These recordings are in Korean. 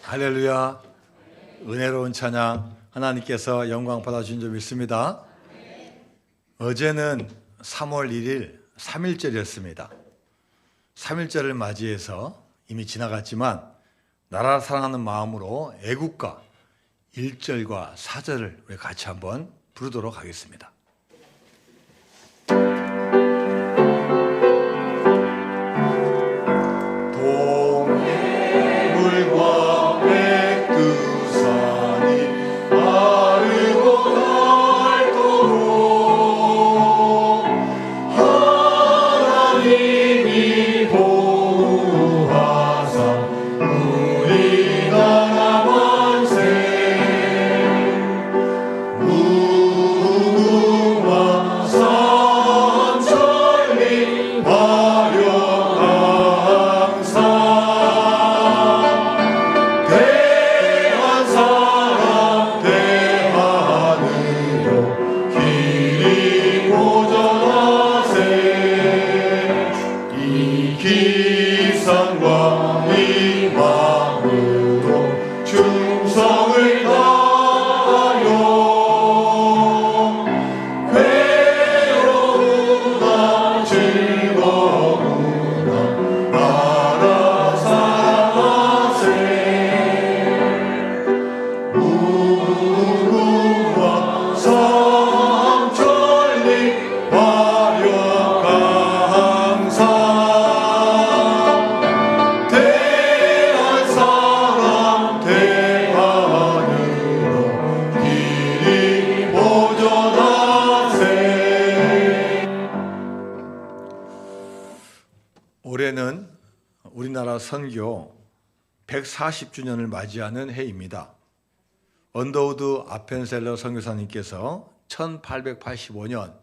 할렐루야. 은혜로운 찬양 하나님께서 영광 받아주신 줄 믿습니다. 어제는 3월 1일 3.1절이었습니다. 3.1절을 맞이해서 이미 지나갔지만 나라를 사랑하는 마음으로 애국가 1절과 4절을 우리 같이 한번 부르도록 하겠습니다. 올해는 우리나라 선교 140주년을 맞이하는 해입니다. 언더우드 아펜셀러 선교사님께서 1885년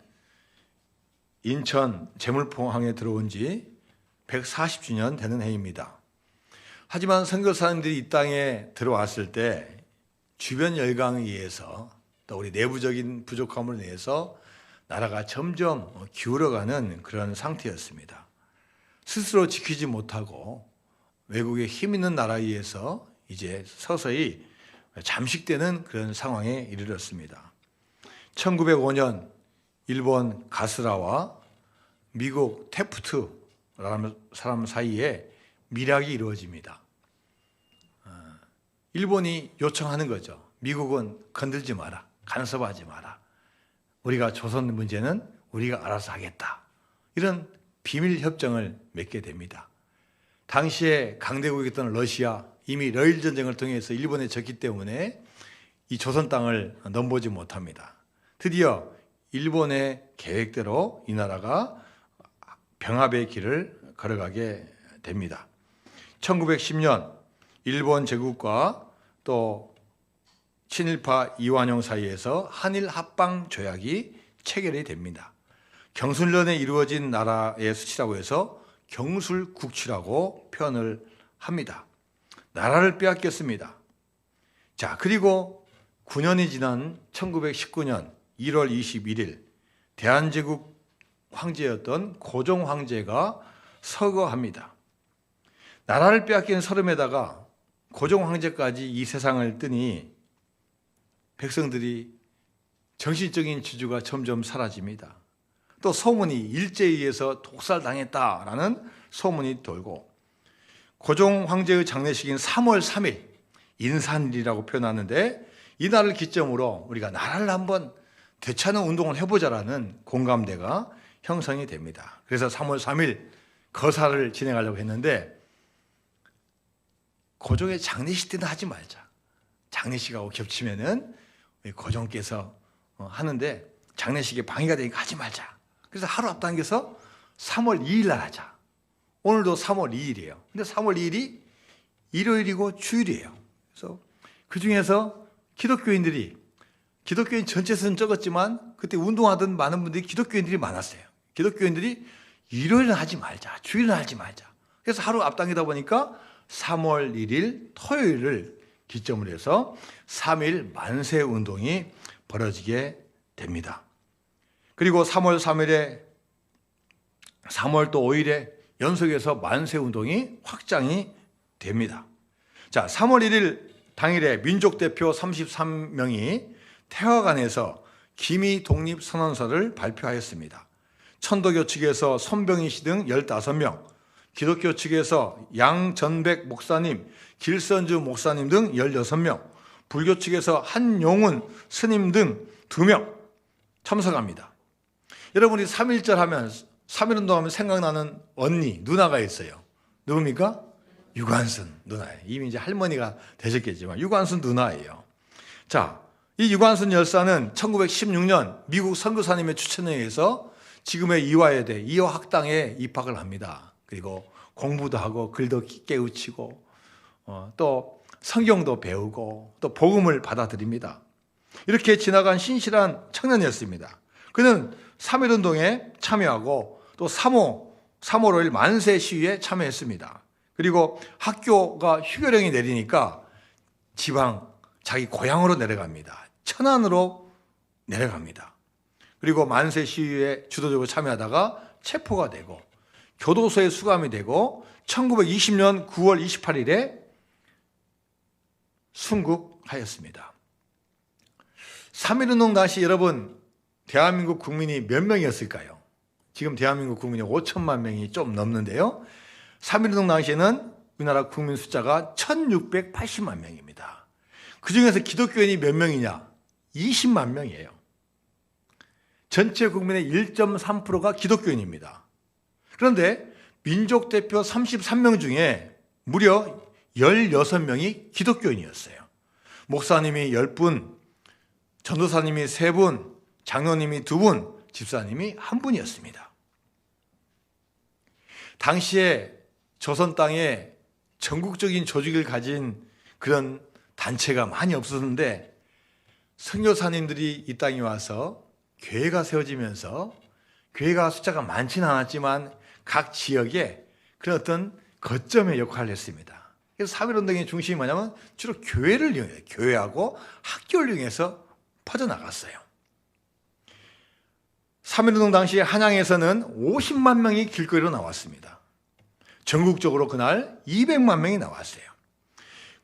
인천 제물포항에 들어온 지 140주년 되는 해입니다. 하지만 선교사님들이 이 땅에 들어왔을 때 주변 열강에 의해서 또 우리 내부적인 부족함으로 인해서 나라가 점점 기울어가는 그런 상태였습니다. 스스로 지키지 못하고 외국의 힘 있는 나라에 의해서 이제 서서히 잠식되는 그런 상황에 이르렀습니다. 1905년 일본 가스라와 미국 태프트라는 사람 사이에 밀약이 이루어집니다. 일본이 요청하는 거죠. 미국은 건들지 마라. 간섭하지 마라. 우리가 조선 문제는 우리가 알아서 하겠다. 이런 비밀 협정을 맺게 됩니다. 당시에 강대국이었던 러시아, 이미 러일 전쟁을 통해서 일본에 졌기 때문에 이 조선 땅을 넘보지 못합니다. 드디어 일본의 계획대로 이 나라가 병합의 길을 걸어가게 됩니다. 1910년 일본 제국과 또 친일파 이완용 사이에서 한일 합방 조약이 체결이 됩니다. 경술련에 이루어진 나라의 수치라고 해서 경술국치라고 표현을 합니다. 나라를 빼앗겼습니다. 자, 그리고 9년이 지난 1919년 1월 21일 대한제국 황제였던 고종 황제가 서거합니다. 나라를 빼앗긴 서름에다가 고종 황제까지 이 세상을 뜨니 백성들이 정신적인 지주가 점점 사라집니다. 또 소문이 일제에 의해서 독살당했다라는 소문이 돌고 고종 황제의 장례식인 3월 3일 인산일이라고 표현하는데 이날을 기점으로 우리가 나라를 한번 되찾는 운동을 해보자라는 공감대가 형성이 됩니다. 그래서 3월 3일 거사를 진행하려고 했는데 고종의 장례식 때는 하지 말자. 장례식하고 겹치면은 고종께서 하는데 장례식에 방해가 되니까 하지 말자. 그래서 하루 앞당겨서 3월 2일 날 하자. 오늘도 3월 2일이에요. 근데 3월 2일이 일요일이고 주일이에요. 그래서 그 중에서 기독교인 전체에서는 적었지만 그때 운동하던 많은 분들이 기독교인들이 많았어요. 기독교인들이 일요일은 하지 말자. 주일은 하지 말자. 그래서 하루 앞당기다 보니까 3월 1일 토요일을 기점으로 해서 3일 만세 운동이 벌어지게 됩니다. 그리고 3월 3일에 3월 또 5일에 연속해서 만세 운동이 확장이 됩니다. 자, 3월 1일 당일에 민족 대표 33명이 태화관에서 기미 독립선언서를 발표하였습니다. 천도교 측에서 손병희 씨 등 15명, 기독교 측에서 양전백 목사님, 길선주 목사님 등 16명, 불교 측에서 한용운 스님 등 2명 참석합니다. 여러분이 3.1절 하면, 3.1운동 하면 생각나는 언니, 누나가 있어요. 누굽니까? 유관순 누나예요. 이미 이제 할머니가 되셨겠지만 유관순 누나예요. 자, 이 유관순 열사는 1916년 미국 선교사님의 추천에 의해서 지금의 이화여대 이화학당에 입학을 합니다. 그리고 공부도 하고 글도 깨우치고 또 성경도 배우고 또 복음을 받아들입니다. 이렇게 지나간 신실한 청년이었습니다. 그는 3.1운동에 참여하고 또 3월 5일 만세 시위에 참여했습니다. 그리고 학교가 휴교령이 내리니까 지방 자기 고향으로 내려갑니다. 천안으로 내려갑니다. 그리고 만세 시위에 주도적으로 참여하다가 체포가 되고 교도소에 수감이 되고 1920년 9월 28일에 순국하였습니다. 3.1운동 당시 여러분 대한민국 국민이 몇 명이었을까요? 지금 대한민국 국민이 5천만 명이 좀 넘는데요. 3.1운동 당시에는 우리나라 국민 숫자가 1680만 명입니다. 그중에서 기독교인이 몇 명이냐? 20만 명이에요. 전체 국민의 1.3%가 기독교인입니다. 그런데 민족대표 33명 중에 무려 16명이 기독교인이었어요. 목사님이 10분, 전도사님이 3분, 장로님이 2분, 집사님이 1분이었습니다. 당시에 조선 땅에 전국적인 조직을 가진 그런 단체가 많이 없었는데 선교사님들이 이 땅에 와서 교회가 세워지면서 교회가 숫자가 많지는 않았지만 각 지역에 그런 어떤 거점의 역할을 했습니다. 그래서 3.1운동의 중심이 뭐냐면 주로 교회를 이용해요. 교회하고 학교를 이용해서 퍼져나갔어요. 3.1운동 당시 한양에서는 50만 명이 길거리로 나왔습니다. 전국적으로 그날 200만 명이 나왔어요.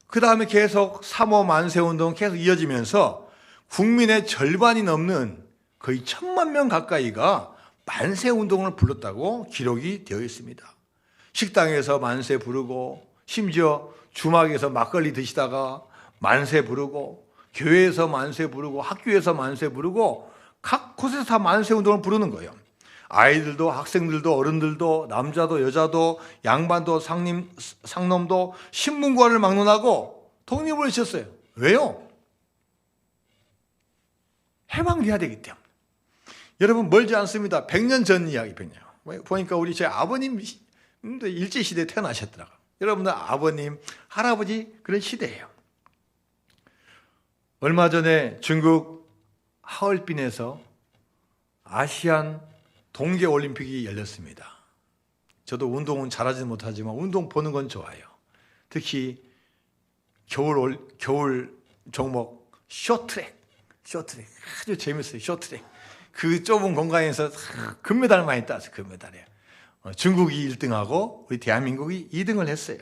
그 다음에 계속 3.5 만세운동 계속 이어지면서 국민의 절반이 넘는 거의 1,000만 명 가까이가 만세운동을 불렀다고 기록이 되어 있습니다. 식당에서 만세 부르고 심지어 주막에서 막걸리 드시다가 만세 부르고 교회에서 만세 부르고 학교에서 만세 부르고 각 곳에서 다 만세운동을 부르는 거예요. 아이들도 학생들도 어른들도 남자도 여자도 양반도 상놈도 신문과를 막론하고 독립을 외쳤어요. 왜요? 해방돼야 되기 때문에. 여러분 멀지 않습니다. 100년 전 이야기 100년. 보니까 우리 제 아버님 일제시대에 태어나셨더라고요. 여러분들 아버님, 할아버지 그런 시대예요. 얼마 전에 중국 하얼빈에서 아시안 동계올림픽이 열렸습니다. 저도 운동은 잘하지는 못하지만 운동 보는 건 좋아요. 특히 겨울 종목 쇼트트랙 아주 재밌어요. 쇼트트랙 그 좁은 공간에서 금메달 많이 땄어요. 금메달이에요. 중국이 1등하고 우리 대한민국이 2등을 했어요.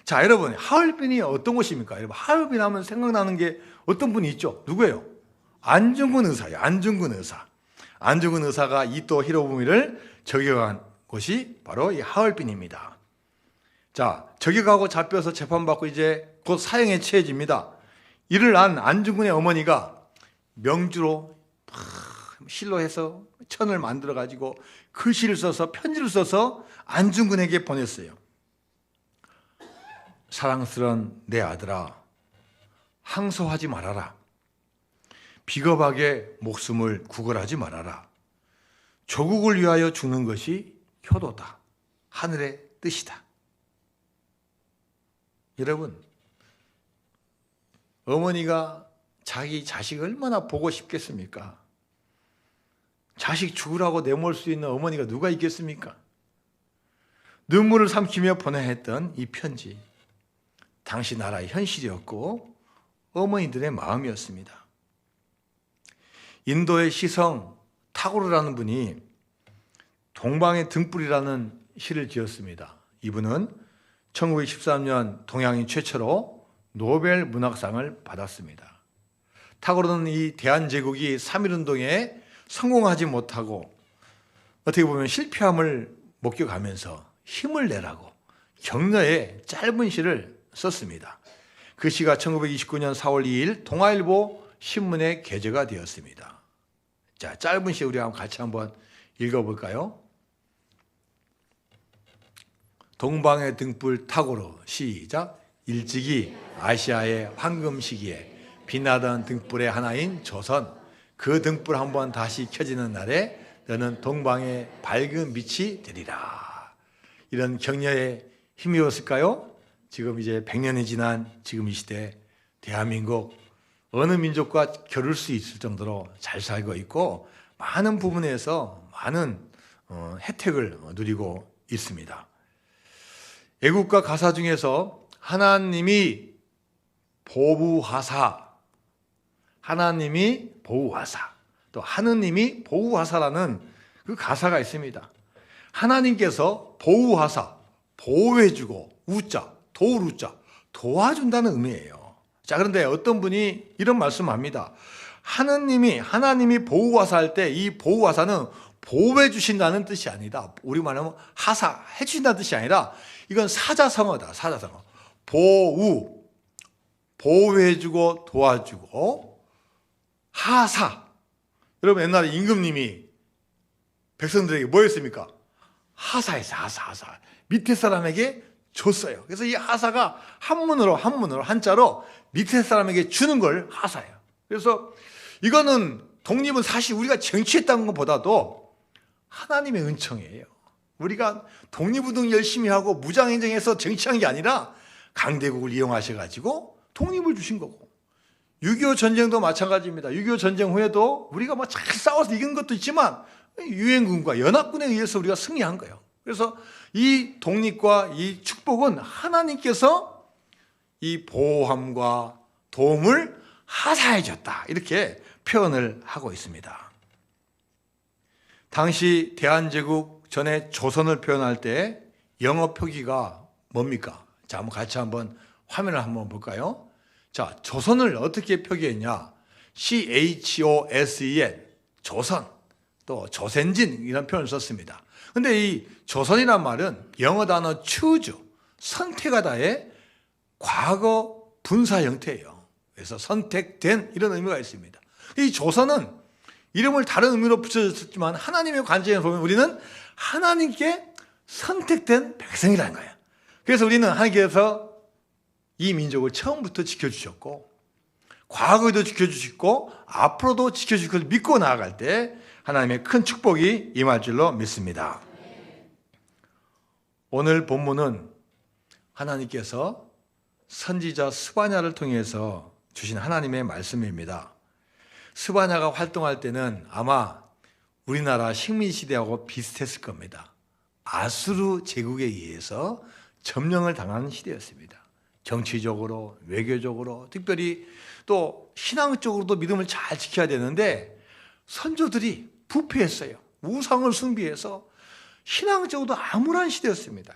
자, 여러분 하얼빈이 어떤 곳입니까? 여러분 하얼빈 하면 생각나는 게 어떤 분이 있죠? 누구예요? 안중근 의사예요. 안중근 의사. 안중근 의사가 이토 히로부미를 저격한 곳이 바로 이 하얼빈입니다. 자, 저격하고 잡혀서 재판받고 이제 곧 사형에 처해집니다. 이를 안 안중근의 어머니가 명주로 실로 해서 천을 만들어 가지고 글씨를 써서 편지를 써서 안중근에게 보냈어요. 사랑스러운 내 아들아, 항소하지 말아라. 비겁하게 목숨을 구걸하지 말아라. 조국을 위하여 죽는 것이 효도다. 하늘의 뜻이다. 여러분, 어머니가 자기 자식 얼마나 보고 싶겠습니까? 자식 죽으라고 내몰 수 있는 어머니가 누가 있겠습니까? 눈물을 삼키며 보내야 했던 이 편지, 당시 나라의 현실이었고 어머니들의 마음이었습니다. 인도의 시성 타고르라는 분이 동방의 등불이라는 시를 지었습니다. 이분은 1913년 동양인 최초로 노벨 문학상을 받았습니다. 타고르는 이 대한제국이 3.1운동에 성공하지 못하고 어떻게 보면 실패함을 목격하면서 힘을 내라고 격려의 짧은 시를 썼습니다. 그 시가 1929년 4월 2일 동아일보 신문에 게재가 되었습니다. 자, 짧은 시 우리 같이 한번 읽어볼까요? 동방의 등불 탁오르. 시작. 일찍이 아시아의 황금 시기에 빛나던 등불의 하나인 조선, 그 등불 한번 다시 켜지는 날에 너는 동방의 밝은 빛이 되리라. 이런 격려에 힘이었을까요? 지금 이제 100년이 지난 지금 이 시대 대한민국 어느 민족과 겨룰 수 있을 정도로 잘 살고 있고 많은 부분에서 많은 혜택을 누리고 있습니다. 애국가 가사 중에서 하나님이 보부하사, 하나님이 보호하사, 또 하느님이 보호하사라는 그 가사가 있습니다. 하나님께서 보호하사, 보호해주고, 우자, 도울 우자, 도와준다는 의미예요. 자, 그런데 어떤 분이 이런 말씀합니다. 하나님이 보호하사 할 때 이 보호하사는 보호해 주신다는 뜻이 아니다. 우리말하면 하사, 해주신다는 뜻이 아니라 이건 사자성어다. 사자성어. 보호, 보호해주고 도와주고, 하사. 여러분 옛날에 임금님이 백성들에게 뭐 했습니까? 하사했어요. 하사. 밑에 사람에게 줬어요. 그래서 이 하사가 한문으로 한자로 밑에 사람에게 주는 걸 하사예요. 그래서 이거는 독립은 사실 우리가 쟁취했다는 것보다도 하나님의 은총이에요. 우리가 독립운동 열심히 하고 무장행정해서 쟁취한 게 아니라 강대국을 이용하셔가지고 독립을 주신 거고, 6.25 전쟁도 마찬가지입니다. 6.25 전쟁 후에도 우리가 뭐 잘 싸워서 이긴 것도 있지만 유엔군과 연합군에 의해서 우리가 승리한 거예요. 그래서 이 독립과 이 축복은 하나님께서 이 보호함과 도움을 하사해 줬다, 이렇게 표현을 하고 있습니다. 당시 대한제국 전에 조선을 표현할 때 영어 표기가 뭡니까? 자, 한번 같이 화면을 한번 볼까요? 자, 조선을 어떻게 표기했냐? CHOSEN, 조선, 또 조선진, 이런 표현을 썼습니다. 근데 이 조선이란 말은 영어 단어 choose, 선택하다의 과거 분사 형태예요. 그래서 선택된, 이런 의미가 있습니다. 이 조선은 이름을 다른 의미로 붙여졌지만 하나님의 관점에서 보면 우리는 하나님께 선택된 백성이라는 거예요. 그래서 우리는 하나님께서 이 민족을 처음부터 지켜주셨고, 과거에도 지켜주시고 앞으로도 지켜주실 것을 믿고 나아갈 때 하나님의 큰 축복이 임할 줄로 믿습니다. 오늘 본문은 하나님께서 선지자 스바냐를 통해서 주신 하나님의 말씀입니다. 스바냐가 활동할 때는 아마 우리나라 식민시대하고 비슷했을 겁니다. 아수르 제국에 의해서 점령을 당하는 시대였습니다. 정치적으로, 외교적으로, 특별히 또 신앙적으로도 믿음을 잘 지켜야 되는데 선조들이 부패했어요. 우상을 숭배해서 신앙적으로도 암울한 시대였습니다.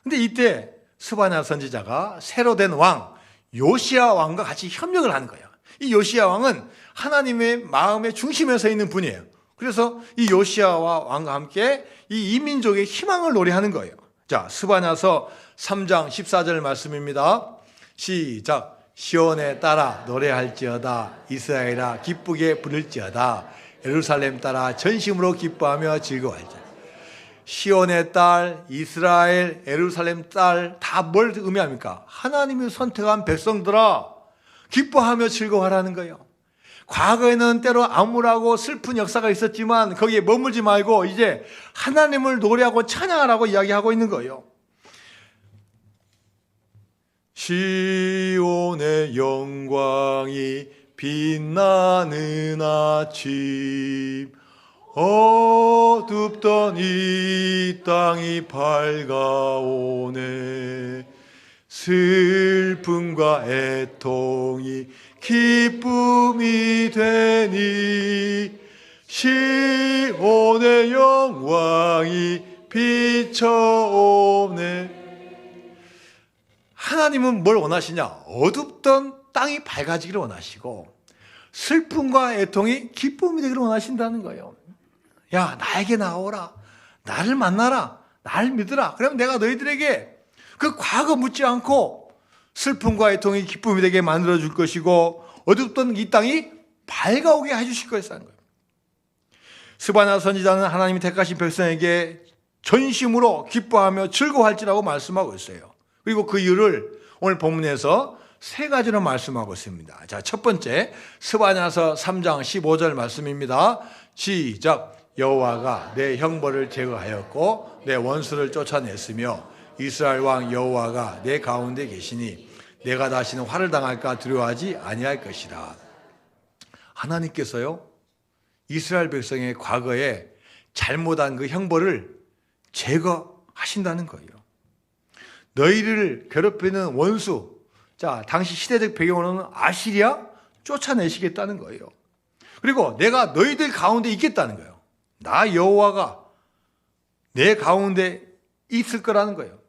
근데 이때 스바냐 선지자가 새로 된 왕 요시야 왕과 같이 협력을 하는 거예요. 이 요시야 왕은 하나님의 마음의 중심에 서 있는 분이에요. 그래서 이 요시야 왕과 함께 이 이민족의 희망을 노래하는 거예요. 자, 스바냐서 3장 14절 말씀입니다. 시작. 시온에 따라 노래할지어다. 이스라엘아 기쁘게 부를지어다. 예루살렘 따라 전심으로 기뻐하며 즐거워할지어다. 시온의 딸, 이스라엘, 예루살렘 딸, 다 뭘 의미합니까? 하나님이 선택한 백성들아 기뻐하며 즐거워하라는 거예요. 과거에는 때로 암울하고 슬픈 역사가 있었지만 거기에 머물지 말고 이제 하나님을 노래하고 찬양하라고 이야기하고 있는 거예요. 시온의 영광이 빛나는 아침, 어둡던 이 땅이 밝아오네. 슬픔과 애통이 기쁨이 되니 시온의 영광이 비춰오네. 하나님은 뭘 원하시냐? 어둡던 땅이 밝아지기를 원하시고 슬픔과 애통이 기쁨이 되기를 원하신다는 거예요. 야, 나에게 나오라. 나를 만나라. 나를 믿으라. 그러면 내가 너희들에게 그 과거 묻지 않고 슬픔과 애통이 기쁨이 되게 만들어줄 것이고 어둡던 이 땅이 밝아오게 해주실 것이라는 거예요. 스바냐 선지자는 하나님이 택하신 백성에게 전심으로 기뻐하며 즐거워할지라고 말씀하고 있어요. 그리고 그 이유를 오늘 본문에서 세 가지로 말씀하고 있습니다. 자, 첫 번째 스바냐서 3장 15절 말씀입니다. 시작. 여호와가 내 형벌을 제거하였고 내 원수를 쫓아냈으며 이스라엘 왕 여호와가 내 가운데 계시니 내가 다시는 화를 당할까 두려워하지 아니할 것이라. 하나님께서요, 이스라엘 백성의 과거에 잘못한 그 형벌을 제거하신다는 거예요. 너희를 괴롭히는 원수, 자, 당시 시대적 배경으로는 아시리아 쫓아내시겠다는 거예요. 그리고 내가 너희들 가운데 있겠다는 거예요. 나 여호와가 내 가운데 있을 거라는 거예요.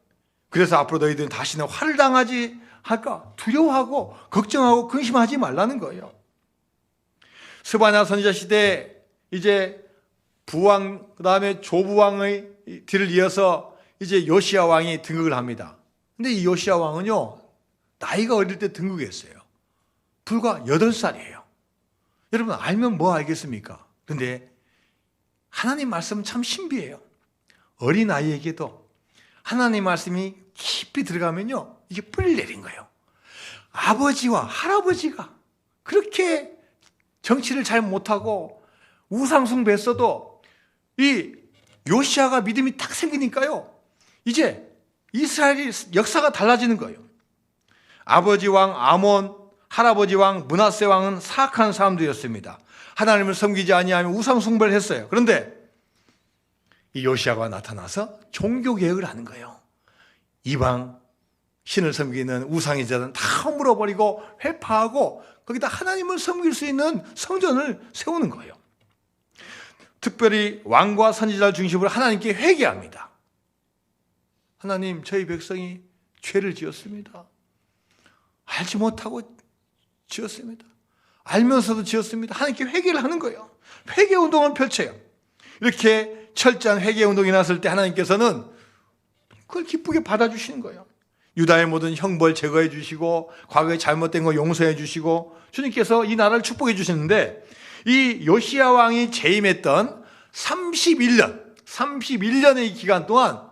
그래서 앞으로 너희들은 다시는 화를 당하지 할까 두려워하고 걱정하고 근심하지 말라는 거예요. 스바냐 선지자 시대 이제 부왕 그다음에 조부왕의 뒤를 이어서 이제 요시야 왕이 등극을 합니다. 근데 이 요시야 왕은요, 나이가 어릴 때 등극했어요. 불과 8살이에요. 여러분 알면 뭐 알겠습니까? 근데 하나님 말씀은 참 신비해요. 어린 아이에게도 하나님 말씀이 깊이 들어가면요, 이게 뿌리를 내린 거예요. 아버지와 할아버지가 그렇게 정치를 잘 못하고 우상숭배했어도 이 요시야가 믿음이 딱 생기니까요, 이제 이스라엘이 역사가 달라지는 거예요. 아버지 왕 아몬, 할아버지 왕 므낫세 왕은 사악한 사람들이었습니다. 하나님을 섬기지 아니하며 우상숭배를 했어요. 그런데 이 요시야가 나타나서 종교개혁을 하는 거예요. 이방 신을 섬기는 우상의 자는 다 물어버리고 회파하고 거기다 하나님을 섬길 수 있는 성전을 세우는 거예요. 특별히 왕과 선지자를 중심으로 하나님께 회개합니다. 하나님, 저희 백성이 죄를 지었습니다. 알지 못하고 지었습니다. 알면서도 지었습니다. 하나님께 회개를 하는 거예요. 회개 운동을 펼쳐요. 이렇게 철저한 회개 운동이 났을 때 하나님께서는 그걸 기쁘게 받아주시는 거예요. 유다의 모든 형벌 제거해 주시고 과거에 잘못된 거 용서해 주시고 주님께서 이 나라를 축복해 주시는데, 이 요시야 왕이 재임했던 31년의 기간 동안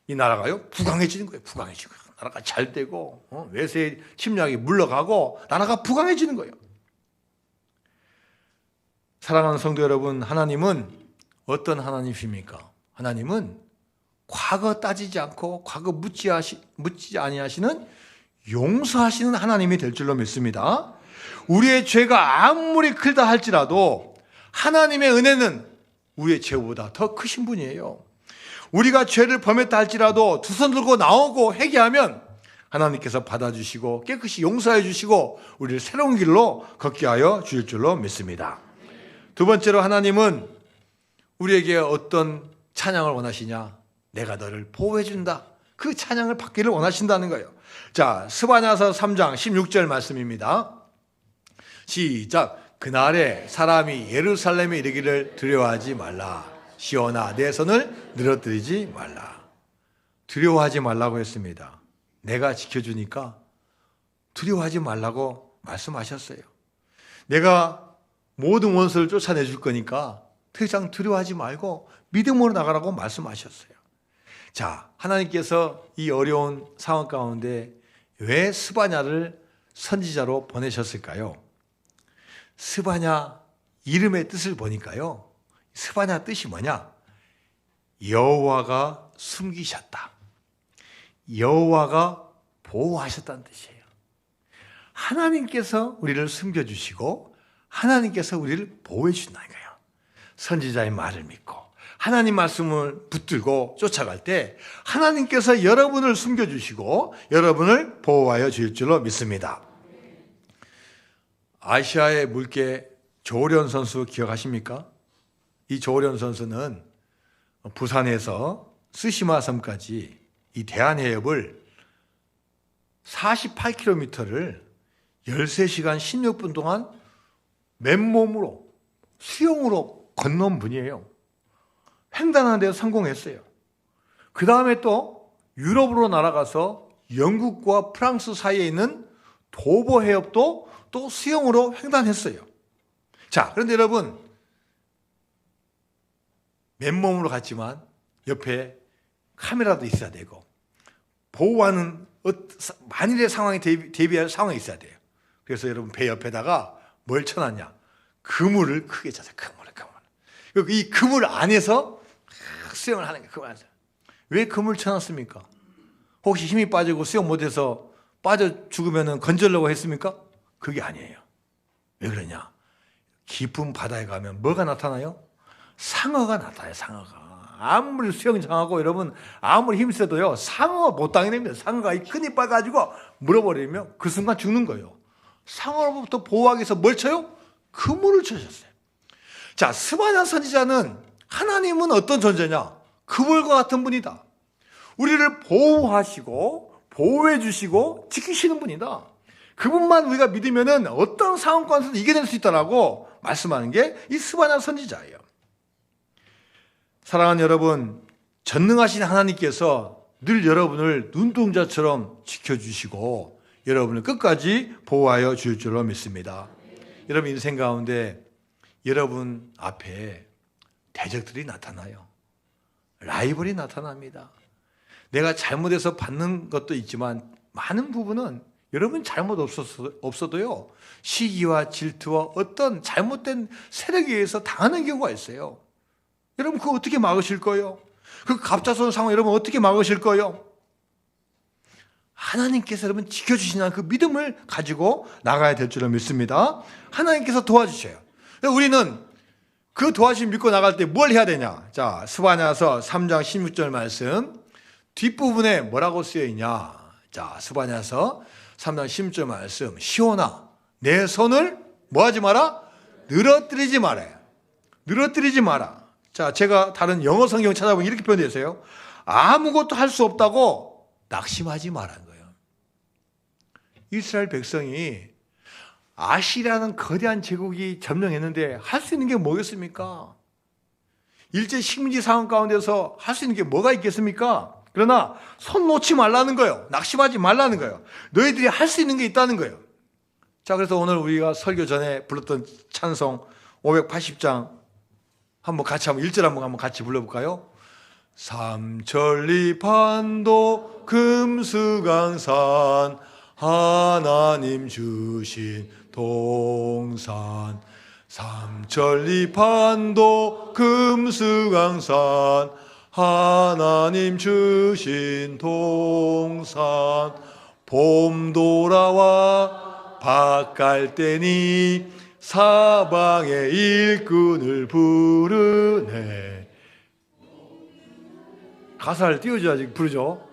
이 나라가요 부강해지는 거예요. 부강해지고 나라가 잘 되고 외세의 침략이 물러가고 나라가 부강해지는 거예요. 사랑하는 성도 여러분, 하나님은 어떤 하나님이십니까? 하나님은 과거 따지지 않고 과거 묻지 아니하시는 용서하시는 하나님이 될 줄로 믿습니다. 우리의 죄가 아무리 크다 할지라도 하나님의 은혜는 우리의 죄보다 더 크신 분이에요. 우리가 죄를 범했다 할지라도 두 손 들고 나오고 회개하면 하나님께서 받아주시고 깨끗이 용서해 주시고 우리를 새로운 길로 걷게 하여 주실 줄로 믿습니다. 두 번째로 하나님은 우리에게 어떤 찬양을 원하시냐? 내가 너를 보호해 준다. 그 찬양을 받기를 원하신다는 거예요. 자, 스바냐서 3장 16절 말씀입니다. 시작. 그날에 사람이 예루살렘에 이르기를 두려워하지 말라. 시온아, 내 손을 늘어뜨리지 말라. 두려워하지 말라고 했습니다. 내가 지켜주니까 두려워하지 말라고 말씀하셨어요. 내가 모든 원수를 쫓아내줄 거니까 더 이상 두려워하지 말고 믿음으로 나가라고 말씀하셨어요. 자, 하나님께서 이 어려운 상황 가운데 왜 스바냐를 선지자로 보내셨을까요? 스바냐 이름의 뜻을 보니까요, 스바냐 뜻이 뭐냐? 여호와가 숨기셨다. 여호와가 보호하셨다는 뜻이에요. 하나님께서 우리를 숨겨주시고 하나님께서 우리를 보호해 주신다는 거예요. 선지자의 말을 믿고 하나님 말씀을 붙들고 쫓아갈 때 하나님께서 여러분을 숨겨주시고 여러분을 보호하여 주실 줄로 믿습니다. 아시아의 물개 조련 선수 기억하십니까? 이 조련 선수는 부산에서 스시마 섬까지 이 대한해협을 48km를 13시간 16분 동안 맨몸으로 수영으로 건넌 분이에요. 횡단하는 데 성공했어요. 그 다음에 또 유럽으로 날아가서 영국과 프랑스 사이에 있는 도보 해협도 또 수영으로 횡단했어요. 자, 그런데 여러분, 맨몸으로 갔지만 옆에 카메라도 있어야 되고 보호하는 만일의 상황에 대비할 상황이 있어야 돼요. 그래서 여러분 배 옆에다가 뭘 쳐놨냐? 그물을 크게 쳤어요. 그물. 이 그물 안에서 수영을 하는 거예요. 그물 안에서. 왜 그물 쳐놨습니까? 혹시 힘이 빠지고 수영 못해서 빠져 죽으면 건져려고 했습니까? 그게 아니에요. 왜 그러냐? 깊은 바다에 가면 뭐가 나타나요? 상어가 나타나요. 상어가. 아무리 수영 장하고 여러분 아무리 힘써도요 상어 못 당해냅니다. 상어가 이 큰 이빨 가지고 물어버리면 그 순간 죽는 거예요. 상어로부터 보호하기 위해서 뭘 쳐요? 그물을 쳐셨어요. 자, 스바냐 선지자는 하나님은 어떤 존재냐? 그물과 같은 분이다. 우리를 보호하시고 보호해 주시고 지키시는 분이다. 그분만 우리가 믿으면은 어떤 상황 가운데서도 이겨낼 수 있다라고 말씀하는 게 이 스바냐 선지자예요. 사랑하는 여러분, 전능하신 하나님께서 늘 여러분을 눈동자처럼 지켜주시고 여러분을 끝까지 보호하여 주실 줄로 믿습니다. 여러분 인생 가운데 여러분 앞에 대적들이 나타나요. 라이벌이 나타납니다. 내가 잘못해서 받는 것도 있지만 많은 부분은 여러분 잘못 없어도요 시기와 질투와 어떤 잘못된 세력에 의해서 당하는 경우가 있어요. 여러분 그거 어떻게 막으실 거예요? 그 갑작스러운 상황 여러분 어떻게 막으실 거예요? 하나님께서 여러분 지켜주시는 그 믿음을 가지고 나가야 될 줄을 믿습니다. 하나님께서 도와주셔요. 우리는 그 도와주심 믿고 나갈 때 뭘 해야 되냐? 자, 스바냐서 3장 16절 말씀 뒷부분에 뭐라고 쓰여있냐? 자, 스바냐서 3장 16절 말씀 시온아 내 손을 뭐하지 마라? 늘어뜨리지 마라. 늘어뜨리지 마라. 자, 제가 다른 영어 성경 찾아보면 이렇게 표현되어 있어요. 아무것도 할 수 없다고 낙심하지 말라는 거예요. 이스라엘 백성이 아시라는 거대한 제국이 점령했는데 할 수 있는 게 뭐겠습니까? 일제 식민지 상황 가운데서 할 수 있는 게 뭐가 있겠습니까? 그러나 손 놓지 말라는 거예요. 낙심하지 말라는 거예요. 너희들이 할 수 있는 게 있다는 거예요. 자, 그래서 오늘 우리가 설교 전에 불렀던 찬송 580장 한번 1절 한번 같이 불러볼까요? 삼천리 반도 금수강산 하나님 주신 동산 삼천리 반도 금수강산 하나님 주신 동산 봄 돌아와 밭 갈 때니 사방의 일꾼을 부르네. 가사를 띄워줘야지 부르죠.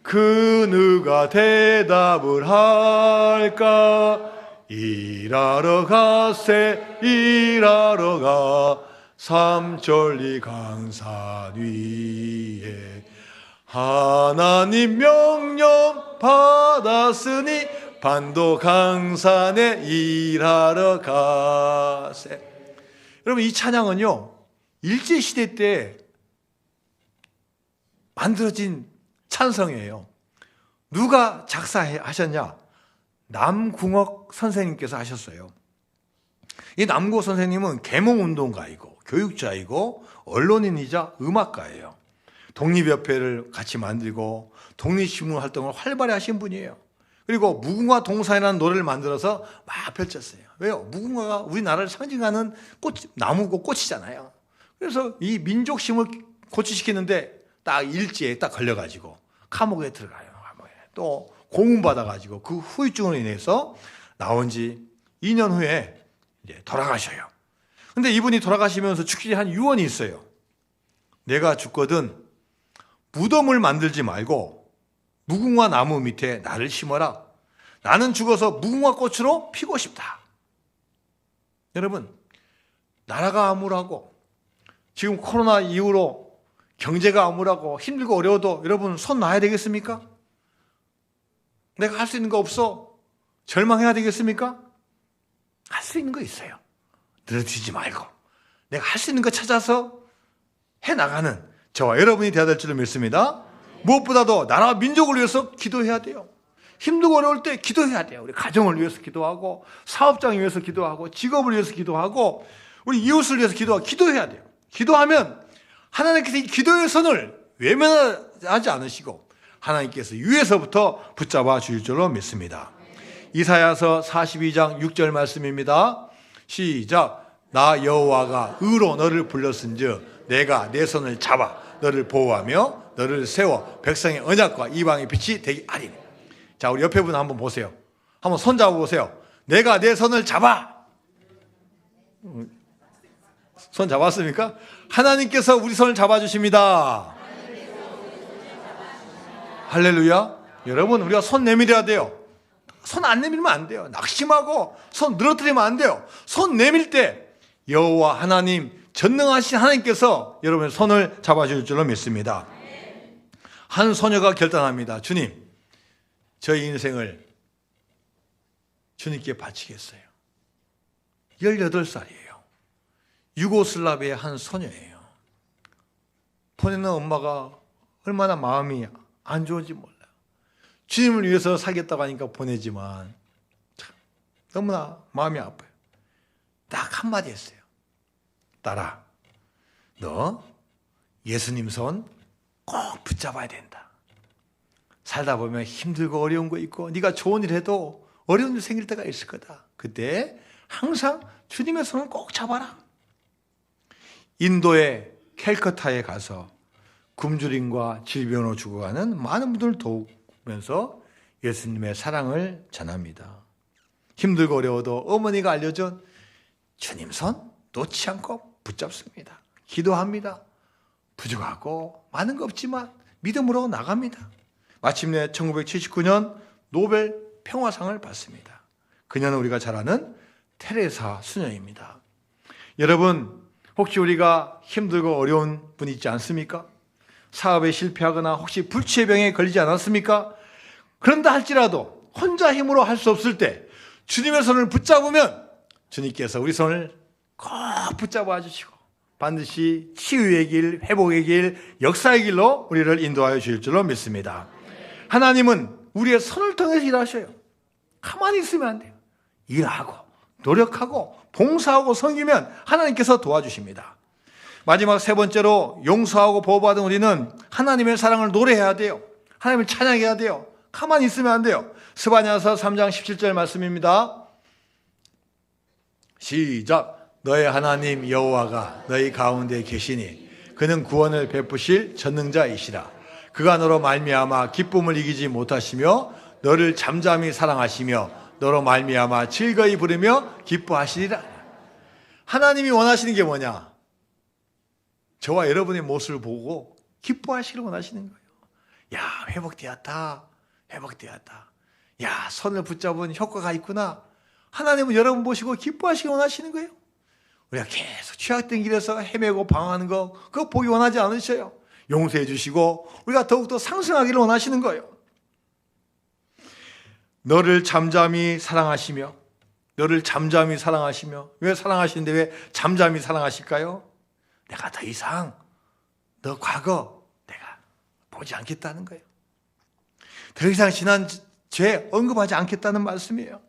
그 누가 대답을 할까? 일하러 가세 일하러 가 삼천리 강산 위에 하나님 명령 받았으니 반도 강산에 일하러 가세. 여러분 이 찬양은요 일제시대 때 만들어진 찬성이에요. 누가 작사하셨냐? 남궁옥 선생님께서 하셨어요. 이 남궁옥 선생님은 계몽운동가이고 교육자이고 언론인이자 음악가예요. 독립협회를 같이 만들고 독립신문 활동을 활발히 하신 분이에요. 그리고 무궁화 동산이라는 노래를 만들어서 막 펼쳤어요. 왜요? 무궁화가 우리나라를 상징하는 나무고 꽃이잖아요. 그래서 이 민족심을 고취시키는데 딱 일제에 딱 걸려가지고 감옥에 들어가요. 또 고문받아가지고 그 후유증으로 인해서 나온 지 2년 후에 이제 돌아가셔요. 근데 이분이 돌아가시면서 죽기 한 유언이 있어요. 내가 죽거든 무덤을 만들지 말고 무궁화 나무 밑에 나를 심어라. 나는 죽어서 무궁화 꽃으로 피고 싶다. 여러분, 나라가 암울하고 지금 코로나 이후로 경제가 암울하고 힘들고 어려워도 여러분 손 놔야 되겠습니까? 내가 할 수 있는 거 없어? 절망해야 되겠습니까? 할 수 있는 거 있어요. 늘어지지 말고 내가 할 수 있는 거 찾아서 해나가는 저와 여러분이 되어야 될 줄로 믿습니다. 무엇보다도 나라와 민족을 위해서 기도해야 돼요. 힘들고 어려울 때 기도해야 돼요. 우리 가정을 위해서 기도하고, 사업장을 위해서 기도하고, 직업을 위해서 기도하고, 우리 이웃을 위해서 기도해야 돼요. 기도하면 하나님께서 이 기도의 선을 외면하지 않으시고 하나님께서 위에서부터 붙잡아 주실 줄로 믿습니다. 이사야서 42장 6절 말씀입니다. 시작. 나 여호와가 의로 너를 불렀은즉 내가 내 손을 잡아 너를 보호하며 너를 세워 백성의 언약과 이방의 빛이 되게 하리니. 자, 우리 옆에 분 한번 보세요. 한번 손 잡아보세요. 내가 내 손을 잡아. 손 잡았습니까? 하나님께서 우리 손을 잡아주십니다. 할렐루야. 여러분, 우리가 손 내밀어야 돼요. 손 안 내밀면 안 돼요. 낙심하고 손 늘어뜨리면 안 돼요. 손 내밀 때 여호와 하나님, 전능하신 하나님께서 여러분의 손을 잡아줄 줄로 믿습니다. 한 소녀가 결단합니다. 주님, 저희 인생을 주님께 바치겠어요. 18살이에요. 유고슬라비아의 한 소녀예요. 보내는 엄마가 얼마나 마음이 안 좋은지 몰라요. 주님을 위해서 살겠다고 하니까 보내지만 참 너무나 마음이 아파요. 딱 한마디 했어요. 딸아, 너 예수님 손 꼭 붙잡아야 된다. 살다 보면 힘들고 어려운 거 있고 네가 좋은 일 해도 어려운 일 생길 때가 있을 거다. 그때 항상 주님의 손을 꼭 잡아라. 인도의 캘커타에 가서 굶주림과 질병으로 죽어가는 많은 분들을 도우면서 예수님의 사랑을 전합니다. 힘들고 어려워도 어머니가 알려준 주님 손 놓지 않고 붙잡습니다. 기도합니다. 부족하고 많은 거 없지만 믿음으로 나갑니다. 마침내 1979년 노벨 평화상을 받습니다. 그녀는 우리가 잘 아는 테레사 수녀입니다. 여러분, 혹시 우리가 힘들고 어려운 분 있지 않습니까? 사업에 실패하거나 혹시 불치의 병에 걸리지 않았습니까? 그런다 할지라도 혼자 힘으로 할 수 없을 때 주님의 손을 붙잡으면 주님께서 우리 손을 꼭 붙잡아 주시고 반드시 치유의 길, 회복의 길, 역사의 길로 우리를 인도하여 주실 줄로 믿습니다. 하나님은 우리의 손을 통해서 일하셔요. 가만히 있으면 안 돼요. 일하고 노력하고 봉사하고 섬기면 하나님께서 도와주십니다. 마지막 세 번째로 용서하고 보호받은 우리는 하나님의 사랑을 노래해야 돼요. 하나님을 찬양해야 돼요. 가만히 있으면 안 돼요. 스바냐서 3장 17절 말씀입니다. 시작. 너의 하나님 여호와가 너희 가운데 계시니 그는 구원을 베푸실 전능자이시라. 그가 너로 말미암아 기쁨을 이기지 못하시며 너를 잠잠히 사랑하시며 너로 말미암아 즐거이 부르며 기뻐하시리라. 하나님이 원하시는 게 뭐냐? 저와 여러분의 모습을 보고 기뻐하시기를 원하시는 거예요. 야, 회복되었다. 회복되었다. 야, 손을 붙잡은 효과가 있구나. 하나님은 여러분 보시고 기뻐하시기 원하시는 거예요. 우리가 계속 취약된 길에서 헤매고 방황하는 거 그거 보기 원하지 않으셔요. 용서해 주시고 우리가 더욱더 상승하기를 원하시는 거예요. 너를 잠잠히 사랑하시며 너를 잠잠히 사랑하시며 왜 사랑하시는데 왜 잠잠히 사랑하실까요? 내가 더 이상 너 과거 내가 보지 않겠다는 거예요. 더 이상 지난 죄 언급하지 않겠다는 말씀이에요.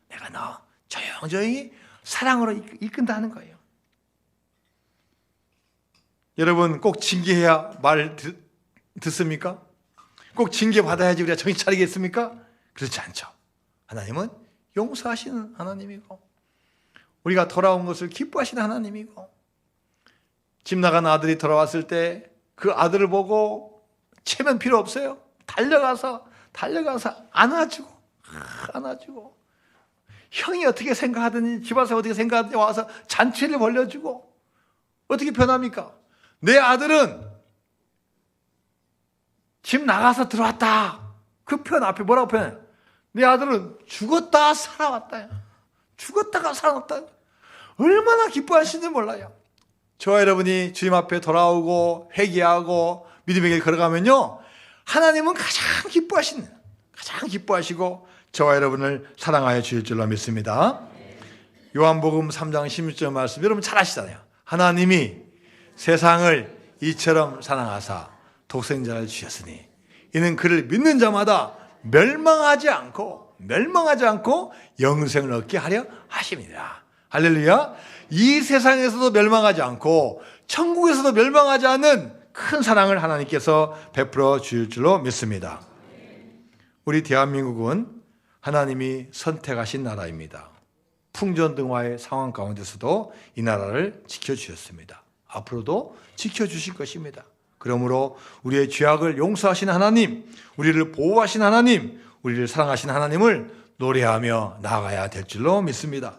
내가 너 조용조용히 사랑으로 이끈다는 거예요. 여러분 꼭 징계해야 말 듣습니까? 꼭 징계받아야지 우리가 정신 차리겠습니까? 그렇지 않죠. 하나님은 용서하시는 하나님이고 우리가 돌아온 것을 기뻐하시는 하나님이고 집 나간 아들이 돌아왔을 때 그 아들을 보고 체면 필요 없어요. 달려가서 안아주고 형이 어떻게 생각하든지 집 와서 어떻게 생각하든지 와서 잔치를 벌려주고 어떻게 변합니까? 내 아들은 집 나가서 들어왔다. 그 표현 앞에 뭐라고 표현해요? 내 아들은 죽었다 살아왔다. 죽었다가 살아났다. 얼마나 기뻐하시는지 몰라요. 저와 여러분이 주님 앞에 돌아오고 회개하고 믿음의 길 걸어가면요, 하나님은 가장 기뻐하시는 가장 기뻐하시고 저와 여러분을 사랑하여 주실 줄로 믿습니다. 요한복음 3장 16절 말씀 여러분 잘 아시잖아요. 하나님이 세상을 이처럼 사랑하사 독생자를 주셨으니 이는 그를 믿는 자마다 멸망하지 않고 영생을 얻게 하려 하심이라. 할렐루야. 이 세상에서도 멸망하지 않고 천국에서도 멸망하지 않는 큰 사랑을 하나님께서 베풀어 주실 줄로 믿습니다. 우리 대한민국은 하나님이 선택하신 나라입니다. 풍전등화의 상황 가운데서도 이 나라를 지켜주셨습니다. 앞으로도 지켜주실 것입니다. 그러므로 우리의 죄악을 용서하신 하나님, 우리를 보호하신 하나님, 우리를 사랑하신 하나님을 노래하며 나아가야 될 줄로 믿습니다.